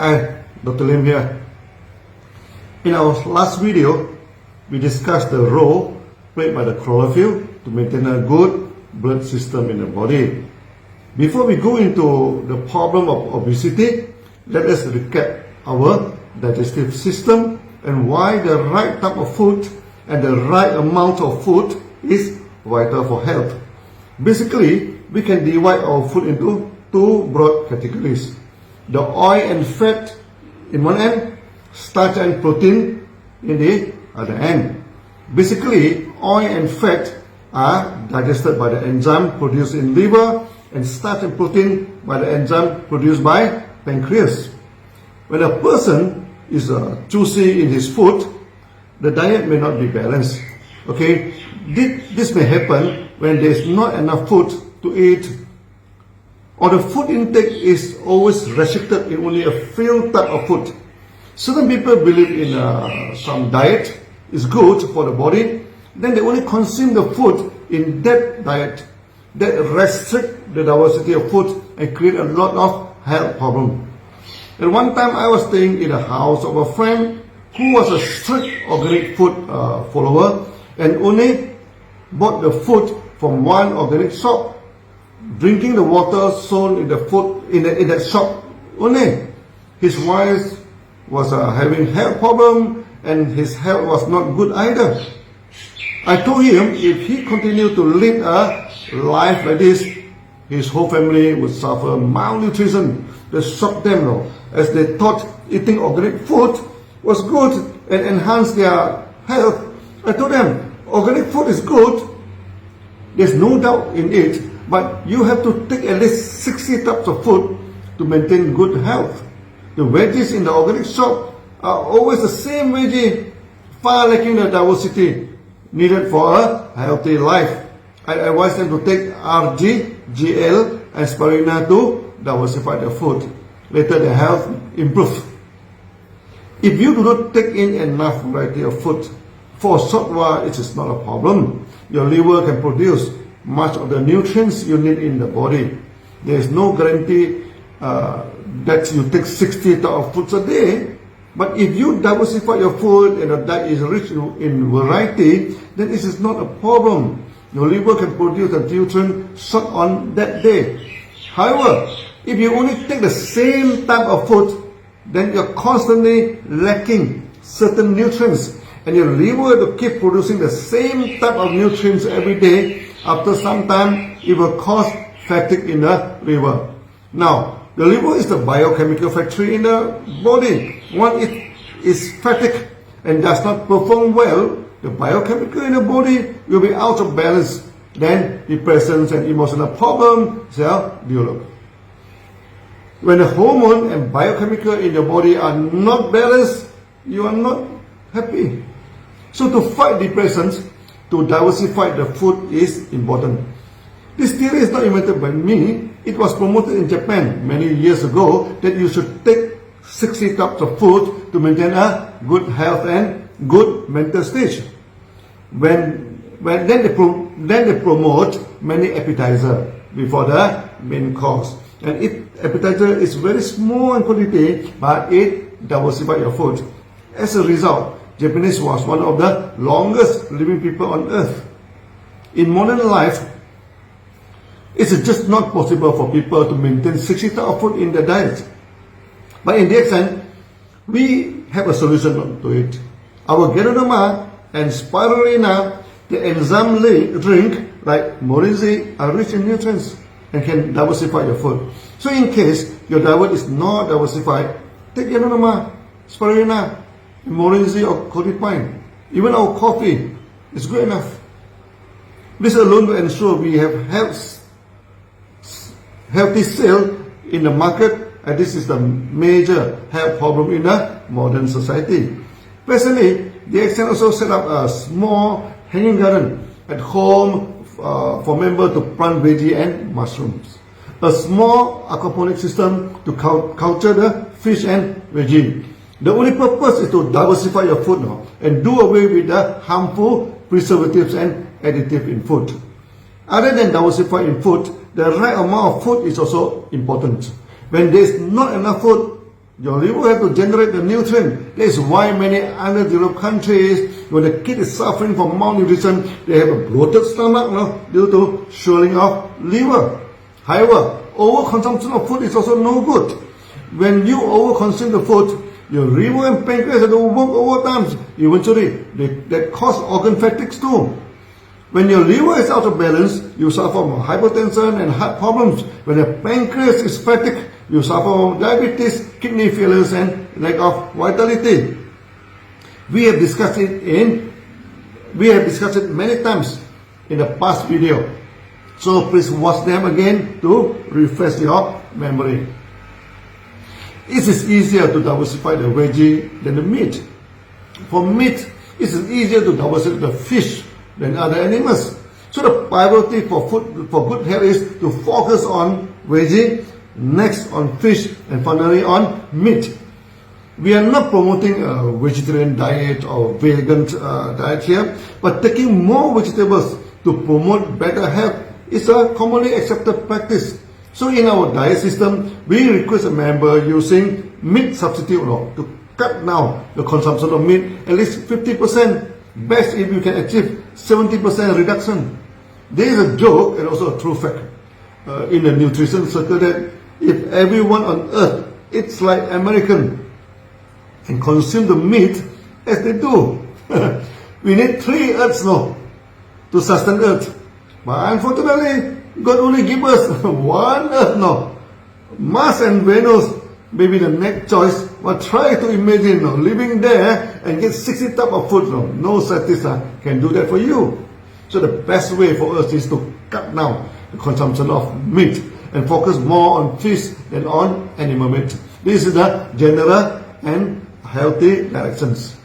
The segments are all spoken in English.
Hi, Dr. Lim here. In our last video, we discussed the role played by the chlorophyll to maintain a good blood system in the body. Before we go into the problem of obesity, let us recap our digestive system and why the right type of food and the right amount of food is vital for health. Basically, we can divide our food into two broad categories: the oil and fat in one end, starch and protein in the other end. Basically, oil and fat are digested by the enzyme produced in liver, and starch and protein by the enzyme produced by pancreas. When a person is choosy in his food, the diet may not be balanced. Okay, this may happen when there is not enough food to eat, or the food intake is always restricted in only a few type of food. Certain people believe in some diet is good for the body, then they only consume the food in that diet that restrict the diversity of food and create a lot of health problem. At one time, I was staying in the house of a friend who was a strict organic food follower and only bought the food from one organic shop, drinking the water sold in the food in that shop only. His wife was having health problem and his health was not good either. I told him if he continued to lead a life like this, his whole family would suffer malnutrition. That shocked them, as they thought eating organic food was good and enhanced their health. I told them organic food is good, there's no doubt in it, but you have to take at least 60 types of food to maintain good health. The veggies in the organic shop are always the same veggie, far lacking the diversity needed for a healthy life. I advise them to take RG, GL, and spirulina to diversify their food. Later, their health improves. If you do not take in enough variety of food, for a short while it is not a problem. Your liver can produce much of the nutrients you need in the body. There is no guarantee that you take 60 types of foods a day. But if you diversify your food and your diet is rich in variety, then this is not a problem. Your liver can produce the nutrient sought on that day. However, if you only take the same type of food, then you're constantly lacking certain nutrients, and your liver will keep producing the same type of nutrients every day. After some time, it will cause fatigue in the liver. Now, the liver is the biochemical factory in the body. Once it is fatigued and does not perform well, the biochemical in the body will be out of balance. Then depression and emotional problems will develop. When the hormone and biochemical in your body are not balanced, you are not happy. So to fight depression, to diversify the food is important. This theory is not invented by me. It was promoted in Japan many years ago that you should take 60 types of food to maintain a good health and good mental state. Then they promote many appetizer before the main course. And appetizer is very small in quantity, but it diversifies your food. As a result, Japanese was one of the longest living people on earth. In modern life, it's just not possible for people to maintain 60 types of food in their diet. But in the extent, we have a solution to it. Our Ganoderma and spirulina, the enzyme drink like moringa, are rich in nutrients and can diversify your food. So in case your diet is not diversified, take Ganoderma, spirulina, moringa or codipine. Even our coffee is good enough. This alone will ensure we have healthy sale in the market, and this is the major health problem in the modern society. Personally, DXN also set up a small hanging garden at home for members to plant veggie and mushrooms. A small aquaponic system to culture the fish and veggie. The only purpose is to diversify your food now and do away with the harmful preservatives and additives in food. Other than diversifying in food, the right amount of food is also important. When there is not enough food, Your liver has to generate the nutrient. That is why many underdeveloped countries, when the kid is suffering from malnutrition, they have a bloated stomach, due to swelling of liver. However, overconsumption of food is also no good. When you overconsume the food, your liver and pancreas have to work overtime. Eventually, that cause organ fatigue too. When your liver is out of balance, you suffer from hypertension and heart problems. When your pancreas is fatigued, you suffer from diabetes, kidney failures, and lack of vitality. We have discussed it many times in the past video. So please watch them again to refresh your memory. It is easier to diversify the veggie than the meat. For meat, it is easier to diversify the fish than other animals. So the priority for food for good health is to focus on veggie, next on fish, and finally on meat. We are not promoting a vegetarian diet or vegan diet here, but taking more vegetables to promote better health is a commonly accepted practice. So in our diet system, we request a member using meat substitute to cut down the consumption of meat at least 50%. Best if you can achieve 70% reduction. There is a joke and also a true fact in the nutrition circle that if everyone on earth eats like American and consume the meat as they do, we need 3 earths to sustain earth. But unfortunately, God only give us 1 earth Mars and Venus may be the next choice, but try to imagine living there and get 60 types of food. No scientist can do that for you. So the best way for us is to cut down the consumption of meat and focus more on fish than on animal meat. This is the general and healthy directions.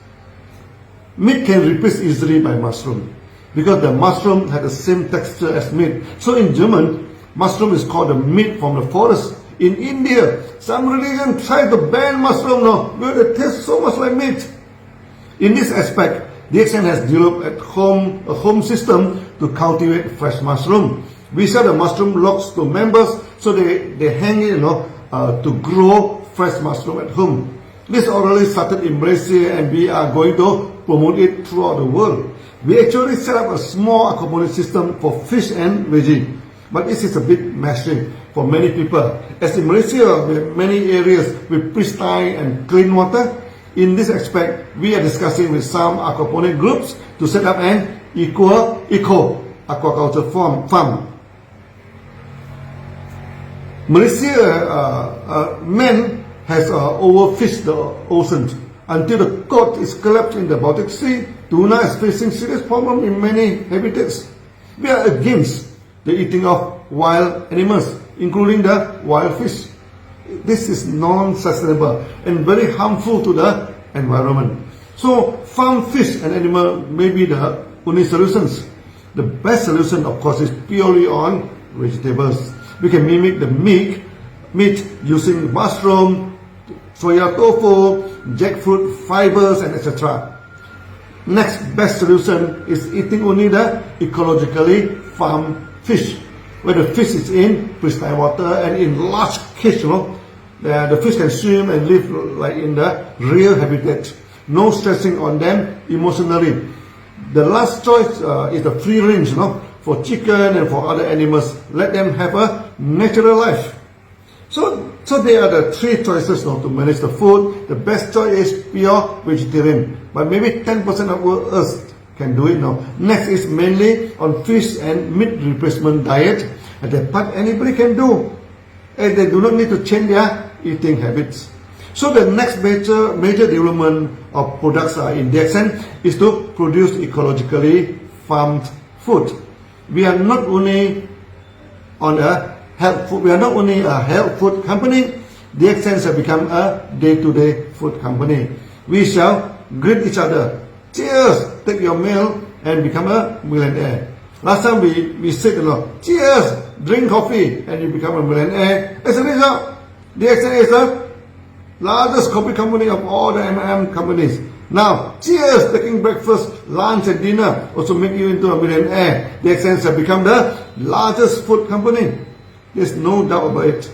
Meat can replace easily by mushroom because the mushroom has the same texture as meat. So in German, mushroom is called the meat from the forest. In India, some religions try to ban mushroom because they taste so much like meat. In this aspect, DXN has developed a home system to cultivate fresh mushroom. We sell the mushroom logs to members so they hang it to grow fresh mushroom at home. This already started in Malaysia and we are going to promote it throughout the world. We actually set up a small aquaponics system for fish and veggie, but this is a bit messy for many people. As in Malaysia, we have many areas with pristine and clean water. In this aspect, we are discussing with some aquaponic groups to set up an eco aquaculture farm. Malaysia man has overfished the ocean until the coast is collapsed in the Baltic Sea. Tuna is facing serious problem in many habitats. We are against the eating of wild animals, including the wild fish. This is non-sustainable and very harmful to the environment. So farm fish and animal may be the only solutions. The best solution, of course, is purely on vegetables. We can mimic the meat using mushroom, soya tofu, jackfruit fibers, and etc. Next best solution is eating only the ecologically farmed fish, where the fish is in pristine water and in large cage. The fish can swim and live like in the real habitat. No stressing on them emotionally. The last choice is the free range, for chicken and for other animals. Let them have a natural life. So there are the 3 choices to manage the food. The best choice is pure vegetarian, but maybe 10% of us can do it now. Next is mainly on fish and meat replacement diet, and that part anybody can do, and they do not need to change their eating habits. So the next major development of products in DXN is to produce ecologically farmed food. We are not only a health food company. DXN has become a day-to-day food company. We shall greet each other. Cheers! Take your meal and become a millionaire. Last time we said, cheers! Drink coffee and you become a millionaire. As a result, DXN is the largest coffee company of all the M&M companies. Now, cheers! Taking breakfast, lunch and dinner also make you into a millionaire. DXN has become the largest food company. There's no doubt about it.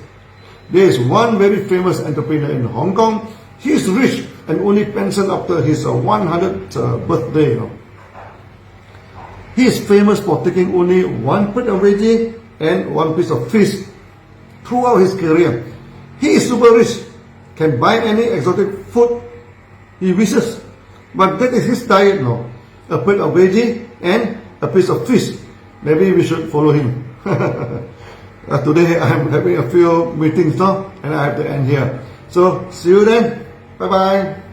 There is one very famous entrepreneur in Hong Kong. He is rich and only pension after his 100th birthday. He is famous for taking only one plate of veggie and one piece of fish throughout his career. He is super rich, can buy any exotic food he wishes. But that is his diet now. A plate of veggie and a piece of fish. Maybe we should follow him. Today I am having a few meetings now and I have to end here. So see you then. Bye bye.